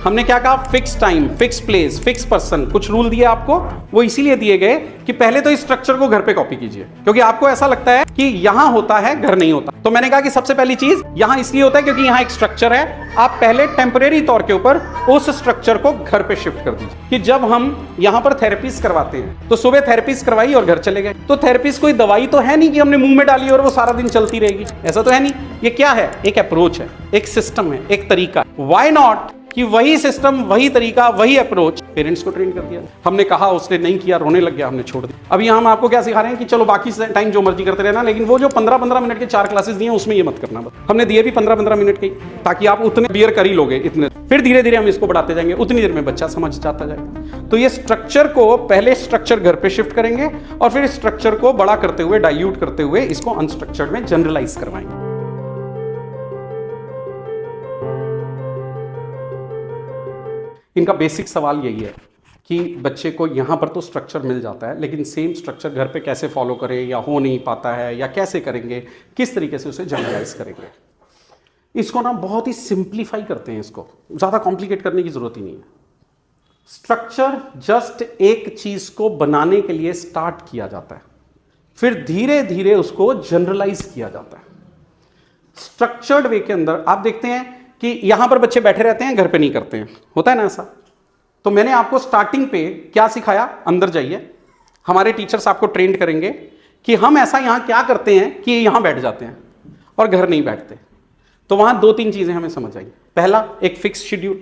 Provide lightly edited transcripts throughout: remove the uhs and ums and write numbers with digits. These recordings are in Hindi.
हमने क्या कहा, fix time, fix place, fix person, कुछ रूल दिए आपको। वो इसीलिए दिए गए कि पहले तो इस स्ट्रक्चर को घर पे कॉपी कीजिए, क्योंकि आपको ऐसा लगता है कि यहां होता है, घर नहीं होता। तो मैंने कहा कि सबसे पहली चीज यहां इसलिए होता है क्योंकि यहां एक स्ट्रक्चर है। आप पहले टेम्परेरी तौर के ऊपर उस स्ट्रक्चर को घर पे शिफ्ट कर दीजिए। कि जब हम यहां पर थेरेपीज करवाते हैं तो सुबह थेरेपीज करवाई और घर चले गए, तो थेरेपीज कोई दवाई तो है नहीं कि हमने मुंह में डाली और वो सारा दिन चलती रहेगी, ऐसा तो है नहीं। ये क्या है, एक अप्रोच है, एक सिस्टम है, एक तरीका। व्हाई नॉट कि वही सिस्टम, वही तरीका, वही अप्रोच पेरेंट्स को ट्रेन कर दिया। हमने कहा, उसने नहीं किया, रोने लग गया, हमने छोड़ दिया। अभी हम आपको क्या सिखा रहे हैं कि चलो बाकी टाइम जो मर्जी करते रहना, लेकिन वो जो 15-15 मिनट के 4 क्लासेस दिए उसमें ये मत करना। बस हमने दिए भी 15-15 मिनट के, ताकि आप उतने बियर कर ही लोगे इतने, फिर धीरे धीरे हम इसको बढ़ाते जाएंगे, उतनी देर में बच्चा समझ जाता जाएगा। तो ये स्ट्रक्चर को पहले स्ट्रक्चर घर पे शिफ्ट करेंगे और फिर स्ट्रक्चर को बड़ा करते हुए, डाइल्यूट करते हुए इसको अनस्ट्रक्चर्ड में जनरलाइज करवाएंगे। इनका बेसिक सवाल यही है कि बच्चे को यहाँ पर तो स्ट्रक्चर मिल जाता है, लेकिन सेम स्ट्रक्चर घर पे कैसे फॉलो करें, या हो नहीं पाता है, या कैसे करेंगे, किस तरीके से उसे जनरलाइज करेंगे। इसको ना बहुत ही सिंप्लीफाई करते हैं, इसको ज़्यादा कॉम्प्लिकेट करने की ज़रूरत ही नहीं है। स्ट्रक्चर जस्ट एक चीज़ को बनाने के लिए स्टार्ट किया जाता है, फिर धीरे धीरे उसको जनरलाइज किया जाता है। स्ट्रक्चर्ड वे के अंदर आप देखते हैं कि यहां पर बच्चे बैठे रहते हैं, घर पे नहीं करते हैं, होता है ना ऐसा। तो मैंने आपको स्टार्टिंग पे क्या सिखाया, अंदर जाइए, हमारे टीचर्स आपको ट्रेंड करेंगे कि हम ऐसा यहां क्या करते हैं कि यहां बैठ जाते हैं और घर नहीं बैठते। तो वहां 2-3 चीजें हमें समझ आई। पहला, एक फिक्स शेड्यूल,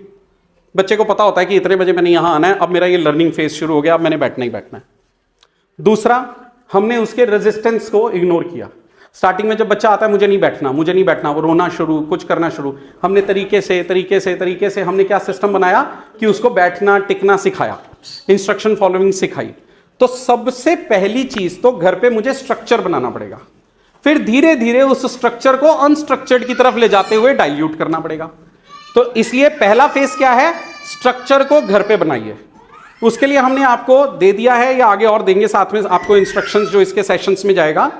बच्चे को पता होता है कि इतने बजे मैंने यहां आना है, अब मेरा ये लर्निंग फेज शुरू हो गया, अब मैंने बैठना ही बैठना है। दूसरा, हमने उसके रेजिस्टेंस को इग्नोर किया। स्टार्टिंग में जब बच्चा आता है, मुझे नहीं बैठना, वो रोना शुरू, कुछ करना शुरू, हमने तरीके से हमने क्या सिस्टम बनाया कि उसको बैठना टिकना सिखाया, इंस्ट्रक्शन फॉलोइंग सिखाई। तो सबसे पहली चीज तो घर पे मुझे स्ट्रक्चर बनाना पड़ेगा, फिर धीरे धीरे उस स्ट्रक्चर को अनस्ट्रक्चर्ड की तरफ ले जाते हुए डाइल्यूट करना पड़ेगा। तो इसलिए पहला फेज क्या है, स्ट्रक्चर को घर पे बनाइए। उसके लिए हमने आपको दे दिया है, या आगे और देंगे साथ में आपको इंस्ट्रक्शंस जो इसके सेशंस में जाएगा।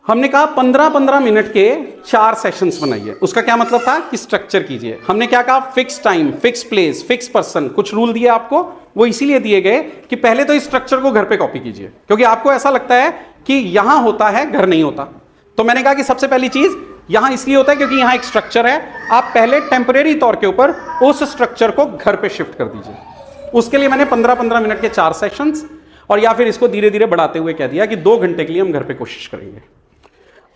हमने कहा 15-15 मिनट के 4 सेशंस बनाइए। उसका क्या मतलब था कि स्ट्रक्चर कीजिए। हमने क्या कहा, fix time, fix place, fix person, कुछ रूल दिए आपको। वो इसीलिए दिए गए कि पहले तो इस स्ट्रक्चर को घर पे कॉपी कीजिए, क्योंकि आपको ऐसा लगता है कि यहां होता है, घर नहीं होता। तो मैंने कहा कि सबसे पहली चीज यहां इसलिए होता है क्योंकि यहां एक स्ट्रक्चर है। आप पहले टेम्परेरी तौर के ऊपर उस स्ट्रक्चर को घर पे शिफ्ट कर दीजिए। उसके लिए मैंने 15-15 मिनट के 4 सेशंस, और या फिर इसको धीरे धीरे बढ़ाते हुए कह दिया कि 2 घंटे के लिए हम घर पे कोशिश करेंगे।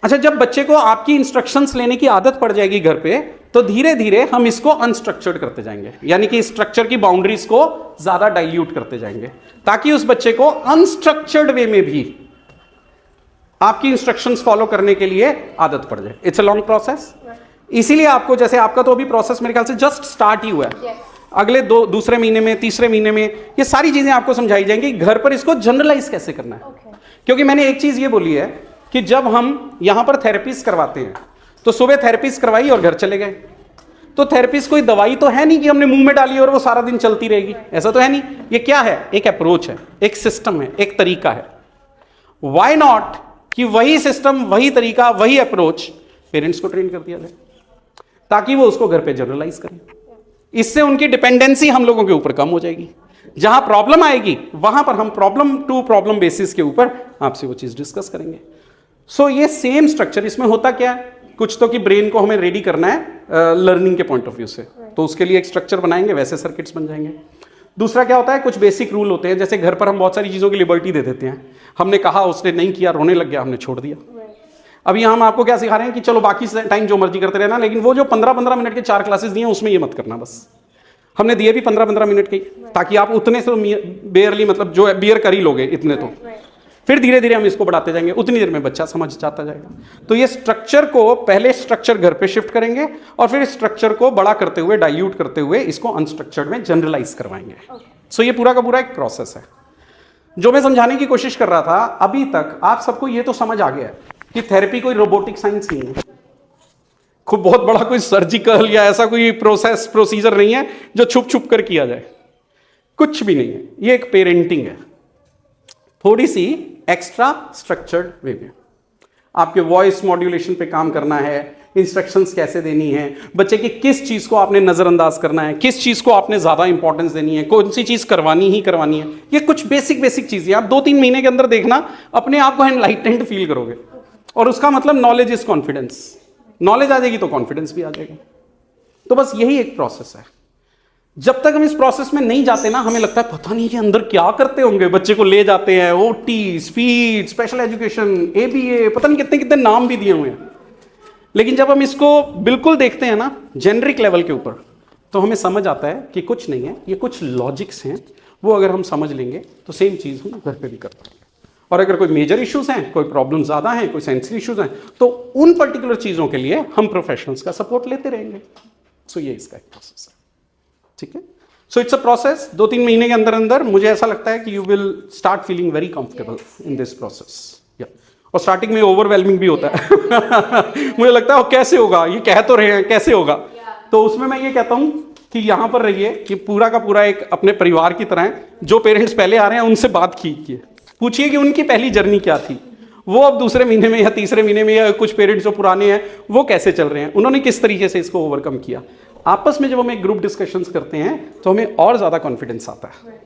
अच्छा, जब बच्चे को आपकी इंस्ट्रक्शंस लेने की आदत पड़ जाएगी घर पे, तो धीरे धीरे हम इसको अनस्ट्रक्चर्ड करते जाएंगे, यानी कि स्ट्रक्चर की बाउंड्रीज को ज्यादा डाइल्यूट करते जाएंगे, ताकि उस बच्चे को अनस्ट्रक्चर्ड वे में भी आपकी इंस्ट्रक्शंस फॉलो करने के लिए आदत पड़ जाए। It's a long process. इसीलिए आपको, जैसे आपका तो अभी प्रोसेस मेरे ख्याल से जस्ट स्टार्ट ही हुआ है, अगले दूसरे महीने में, तीसरे महीने में ये सारी चीजें आपको समझाई जाएंगी घर पर इसको जनरलाइज कैसे करना है। क्योंकि मैंने एक चीज ये बोली है कि जब हम यहां पर थेरेपीज करवाते हैं तो सुबह थेरेपीज करवाई और घर चले गए, तो थेरेपीज कोई दवाई तो है नहीं कि हमने मुंह में डाली और वो सारा दिन चलती रहेगी, ऐसा तो है नहीं। ये क्या है, एक अप्रोच है, एक सिस्टम है, एक तरीका है। व्हाई नॉट कि वही सिस्टम, वही तरीका, वही अप्रोच पेरेंट्स को ट्रेन कर दिया जाए, ताकि वो उसको घर पे जनरलाइज करें। इससे उनकी डिपेंडेंसी हम लोगों के ऊपर कम हो जाएगी। जहां प्रॉब्लम आएगी वहां पर हम प्रॉब्लम टू प्रॉब्लम बेसिस के ऊपर आपसे वो चीज डिस्कस करेंगे। सो ये सेम स्ट्रक्चर, इसमें होता क्या है, कुछ तो कि ब्रेन को हमें रेडी करना है लर्निंग के पॉइंट ऑफ व्यू से, तो उसके लिए एक स्ट्रक्चर बनाएंगे, वैसे सर्किट्स बन जाएंगे। दूसरा क्या होता है, कुछ बेसिक रूल होते हैं, जैसे घर पर हम बहुत सारी चीज़ों की लिबर्टी दे देते हैं। हमने कहा, उसने नहीं किया, रोने लग गया, हमने छोड़ दिया। अभी हम आपको क्या सिखा रहे हैं कि चलो बाकी टाइम जो मर्जी करते रहना, लेकिन वो जो 15-15 मिनट के 4 क्लासेस दिए उसमें ये मत करना। बस हमने दिए भी 15-15 मिनट के, ताकि आप उतने से बेयरली, मतलब जो बियर कर ही लोगे इतने, तो फिर धीरे धीरे हम इसको बढ़ाते जाएंगे, उतनी देर में बच्चा समझ जाता जाएगा। तो ये स्ट्रक्चर को पहले स्ट्रक्चर घर पे शिफ्ट करेंगे और फिर स्ट्रक्चर को बड़ा करते हुए, डाइल्यूट करते हुए इसको अनस्ट्रक्चर्ड में जनरलाइज करवाएंगे। सो ये पूरा का पूरा एक प्रोसेस है जो मैं समझाने की कोशिश कर रहा था। अभी तक आप सबको ये तो समझ आ गया है कि थेरेपी कोई रोबोटिक साइंस नहीं है, खूब बहुत बड़ा कोई सर्जिकल या ऐसा कोई प्रोसीजर नहीं है जो छुप छुप कर किया जाए, कुछ भी नहीं है। ये एक पेरेंटिंग है, थोड़ी सी एक्स्ट्रा स्ट्रक्चर्ड वे में। आपके वॉइस मॉड्यूलेशन पे काम करना है, इंस्ट्रक्शंस कैसे देनी है, बच्चे की किस चीज़ को आपने नज़रअंदाज करना है, किस चीज़ को आपने ज़्यादा इंपॉर्टेंस देनी है, कौन सी चीज़ करवानी ही करवानी है। ये कुछ बेसिक चीज़ें आप 2-3 महीने के अंदर देखना, अपने आप को एनलाइटेंड फील करोगे। और उसका मतलब नॉलेज इज कॉन्फिडेंस। नॉलेज आ जाएगी तो कॉन्फिडेंस भी आ जाएगा। तो बस यही एक प्रोसेस है। जब तक हम इस प्रोसेस में नहीं जाते ना, हमें लगता है पता नहीं ये अंदर क्या करते होंगे, बच्चे को ले जाते हैं OT, speech, special education, ABA, पता नहीं कितने कितने नाम भी दिए हुए हैं। लेकिन जब हम इसको बिल्कुल देखते हैं ना जेनरिक लेवल के ऊपर, तो हमें समझ आता है कि कुछ नहीं है, ये कुछ लॉजिक्स हैं, वो अगर हम समझ लेंगे तो सेम चीज़ हम घर पे भी कर पाएंगे। और अगर कोई मेजर इश्यूज हैं, कोई प्रॉब्लम ज़्यादा हैं, कोई सेंसिटिव इश्यूज हैं, तो उन पर्टिकुलर चीज़ों के लिए हम प्रोफेशनल्स का सपोर्ट लेते रहेंगे। सो ये इसका एक प्रोसेस है, ठीक है। So it's a process. 2-3 महीने के अंदर अंदर मुझे ऐसा लगता है कि you will start feeling very comfortable in this process. और स्टार्टिंग में ओवरवेलमिंग भी होता है मुझे लगता है कैसे होगा, ये कह तो रहे हैं कैसे होगा। तो उसमें मैं ये कहता हूं कि यहां पर रहिए कि पूरा का पूरा एक अपने परिवार की तरह है। जो पेरेंट्स पहले आ रहे हैं उनसे बात कीजिए, पूछिए कि उनकी पहली जर्नी क्या थी, वो अब दूसरे महीने में या तीसरे महीने में, या कुछ पेरेंट्स जो पुराने हैं वो कैसे चल रहे हैं, उन्होंने किस तरीके से इसको ओवरकम किया। आपस में जब हम एक ग्रुप डिस्कशंस करते हैं तो हमें और ज़्यादा कॉन्फिडेंस आता है।